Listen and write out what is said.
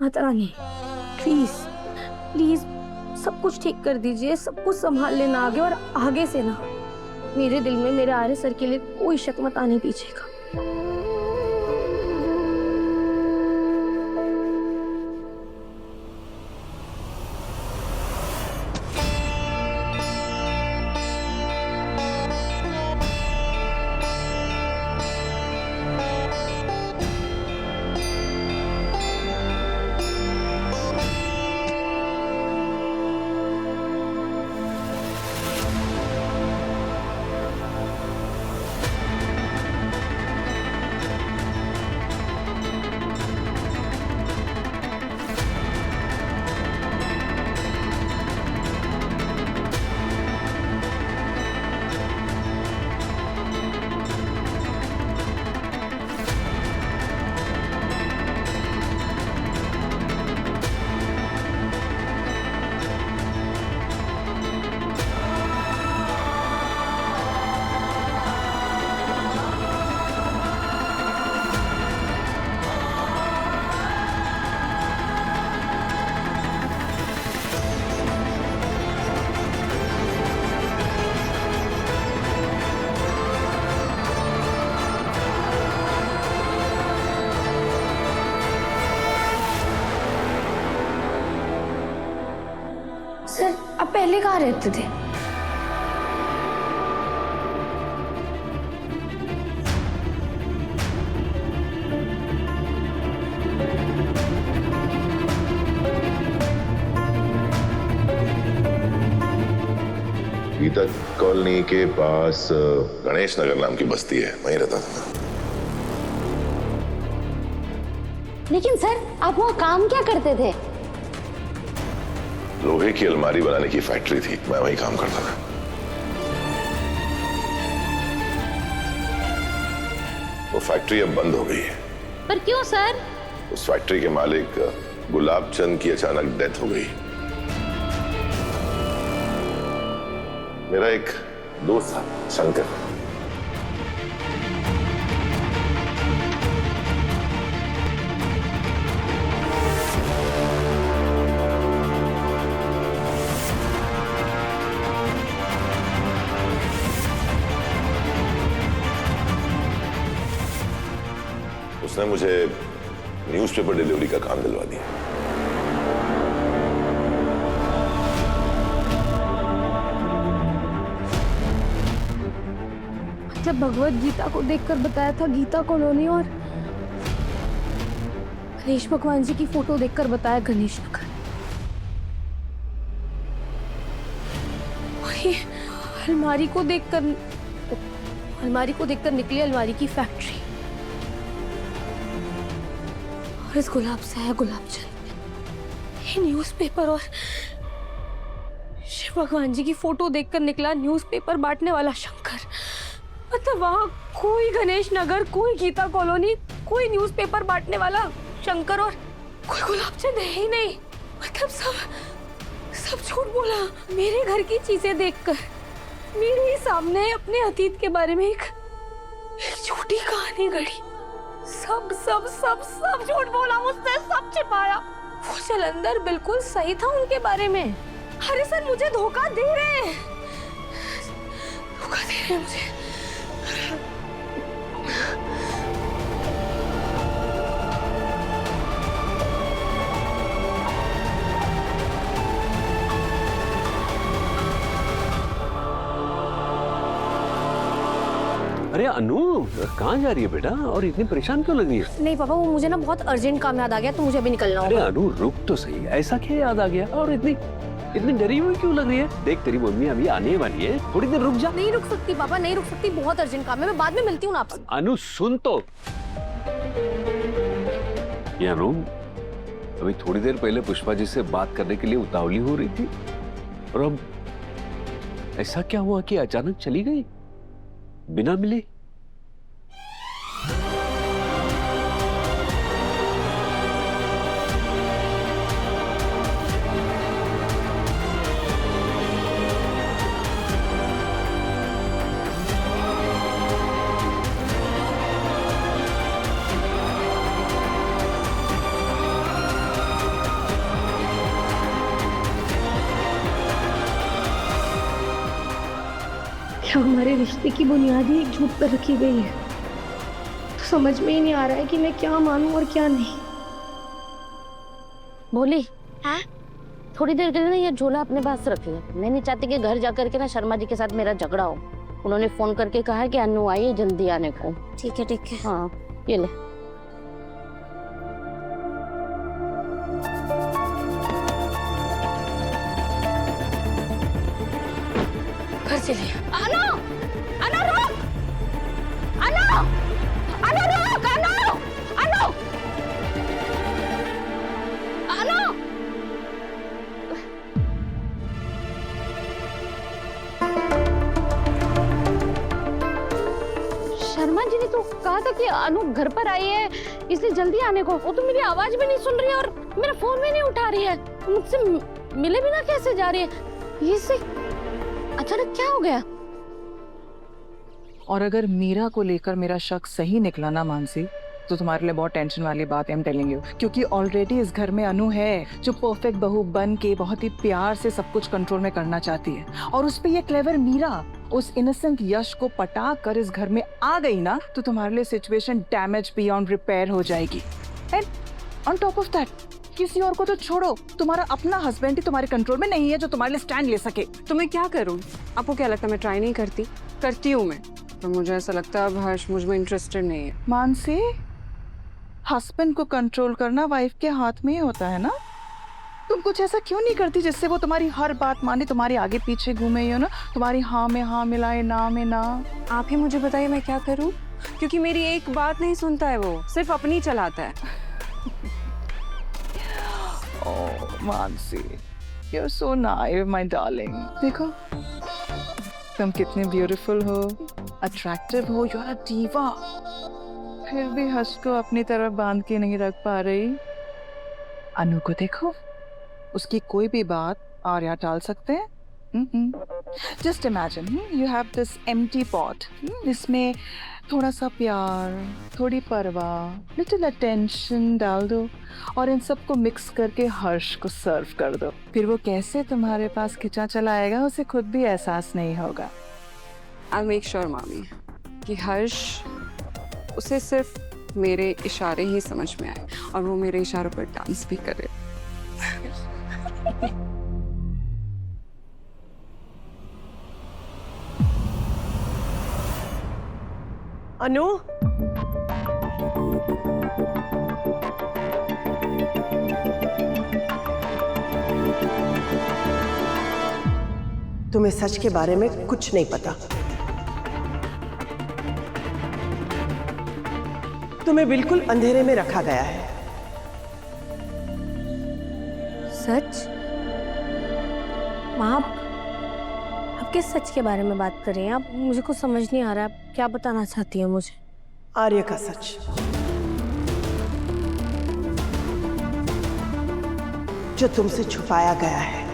Mata Rani please please सब कुछ ठीक कर दीजिए, सब कुछ संभाल लेना आगे, और आगे से ना मेरे दिल में मेरे आर्य सर के लिए कोई शक मत आने दीजिएगा। सर आप पहले कहाँ रहते थे? गीता कॉलोनी के पास गणेश नगर नाम की बस्ती है, वहीं रहता था। लेकिन सर आप वहाँ काम क्या करते थे? लोहे की अलमारी बनाने की फैक्ट्री थी, मैं वहीं काम करता था। वो फैक्ट्री अब बंद हो गई है। पर क्यों सर? उस फैक्ट्री के मालिक गुलाब चंद की अचानक डेथ हो गई। मेरा एक दोस्त था शंकर, उसने मुझे न्यूज़पेपर डिलीवरी का काम दिलवा दिया। जब भगवत गीता को देखकर बताया था गीता कॉलोनी, और गणेश भगवान जी की फोटो देखकर बताया गणेश नगर। और ये अलमारी को देखकर निकली अलमारी की फैक्ट्री, और इस गुलाब से है गुलाब चंद, ये न्यूज़पेपर, और शिव भगवान जी की फोटो देखकर निकला न्यूज़पेपर बांटने वाला शंकर। मतलब वहाँ कोई गणेश नगर, कोई गीता कॉलोनी, कोई न्यूज़पेपर बांटने वाला शंकर, और कोई गुलाब चंद है ही नहीं। मतलब सब झूठ बोला। मेरे घर की चीजें देखकर मेरे ही सामने अपने अतीत के बारे में एक झूठी कहानी गढ़ी। सब सब सब सब झूठ बोला मुझसे, सब छिपाया। वो जलंधर बिल्कुल सही था उनके बारे में। अरे सर मुझे धोखा दे रहे हैं, मुझे। अरे अनु, कहाँ जा रही है बेटा, और इतनी परेशान क्यों लग रही है? नहीं पापा, वो मुझे ना बहुत अर्जेंट काम याद आ गया, तो मुझे अभी निकलना होगा। अरे अनु रुक तो सही, ऐसा क्या याद आ गया, और इतनी डरी हुई क्यों लग रही है? देख तेरी मम्मी अभी आने वाली है, थोड़ी देर रुक जा। नहीं रुक सकती पापा, नहीं रुक सकती, बहुत अर्जेंट काम है, मैं बाद में मिलती हूँ आपसे। अनु सुन तो, ये अनु अभी थोड़ी देर पहले पुष्पा जी से बात करने के लिए उतावली हो रही थी, और अब ऐसा क्या हुआ कि अचानक चली गई बिना मिले? क्या हमारे रिश्ते की बुनियाद ही एक झूठ पर रखी गई है? तो समझ में ही नहीं आ रहा है कि मैं क्या मानूं और क्या नहीं। बोली हाँ, थोड़ी देर के लिए ना ये झोला अपने पास रख ले। मैं नहीं चाहती कि घर जाकर के ना शर्मा जी के साथ मेरा झगड़ा हो। उन्होंने फोन करके कहा है कि अनु आई है, जल्दी आने को। ठीक है ठीक है। हाँ ये ले। घर चलिए। अनु, अनु रुक, अनु, अनु रुक, अनु, अनु, अनु। शर्मा जी ने तो कहा था कि अनु घर पर आई है इसलिए जल्दी आने को। वो तो मेरी आवाज भी नहीं सुन रही है और मेरा फोन भी नहीं उठा रही है। मुझसे मिले बिना कैसे जा रही है? ये से अचानक क्या हो गया? और अगर मीरा को लेकर मेरा शक सही निकला ना मानसी, तो तुम्हारे लिए बहुत टेंशन वाली बात है, I'm telling you। क्योंकि ऑलरेडी इस घर में अनु है जो परफेक्ट बहू बन के बहुत ही प्यार से सब कुछ कंट्रोल में करना चाहती है, और उस पे ये क्लेवर मीरा उस इनोसेंट यश को पटा कर इस घर में आ गई ना, तो तुम्हारे लिए सिचुएशन डैमेज बियॉन्ड रिपेयर हो जाएगी। And on top of that किसी और को तो छोड़ो, तुम्हारा अपना हस्बैंड ही तुम्हारे कंट्रोल में नहीं है जो तुम्हारे लिए स्टैंड ले सके। तो मैं क्या करूं? आपको क्या लगता है मैं ट्राई नहीं करती? करती हूँ मैं, पर मुझे ऐसा लगता है अब हर्ष मुझ में इंटरेस्टेड नहीं है। मानसी, हस्बैंड को कंट्रोल करना वाइफ के हाथ में ही होता है ना। तुम कुछ ऐसा क्यों नहीं करती जिससे वो तुम्हारी हर बात माने, तुम्हारे आगे पीछे घूमे, यू ना, तुम्हारी हाँ में हाँ मिलाए, ना में ना। आप ही मुझे बताइए मैं क्या करूं, क्योंकि मेरी एक बात नहीं सुनता है, वो सिर्फ अपनी चलाता है। ओह Mansi, you're so naive, my darling। देखो तुम कितने ब्यूटीफुल हो, अट्रैक्टिव हो, यू आर अ डीवा, फिर भी हर्ष को अपनी तरफ बांध के नहीं रख पा रही। अनु को देखो, उसकी कोई भी बात आर्या टाल सकते हैं। Just imagine you have this empty pot, इसमें थोड़ा सा प्यार, थोड़ी परवाह, लिटिल अटेंशन डाल दो और इन सब को मिक्स करके हर्ष को सर्व कर दो। फिर वो कैसे तुम्हारे पास खिंचा चलाएगा उसे खुद भी एहसास नहीं होगा। I'll make sure मामी कि हर्ष उसे सिर्फ मेरे इशारे ही समझ में आए और वो मेरे इशारों पर डांस भी करे। अनु, तुम्हें सच के बारे में कुछ नहीं पता। तुम्हें बिल्कुल अंधेरे में रखा गया है। सच? माँ, आप किस सच के बारे में बात कर रही हैं? आप, मुझे कुछ समझ नहीं आ रहा है, आप क्या बताना चाहती हैं मुझे? आर्य का सच, जो तुमसे छुपाया गया है।